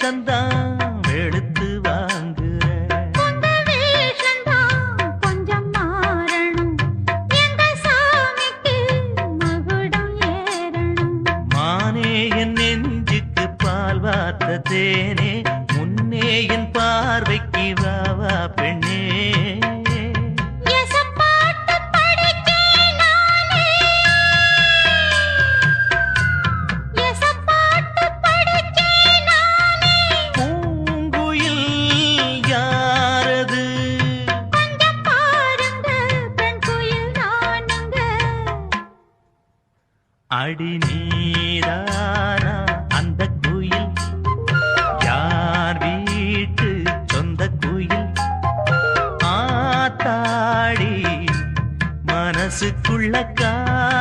வேஷந்தான் வெளுத்து வாங்குற. உங்க வேஷந்தான் கொஞ்சம் மாறணும். எங்க சாமிக்கு மகுடம் ஏறணும். மானே என் நெஞ்சுக்கு பால் வார்த்த தேனே, முன்னே என் பார்வைக்கு வா வா பெண்ணே. எசப்பாட்டு படிச்சேன் நானே. எசப்பாட்டு படிச்சேன் நானே. பூங்குயில் யாரது? கொஞ்சம் பாருங்க பெண் குயில் நானுங்க. அடி நீதானா அந்த குயில்? யார் வீட்டு சொந்த குயில்? ஆத்தாடி மனசுக்குள்ள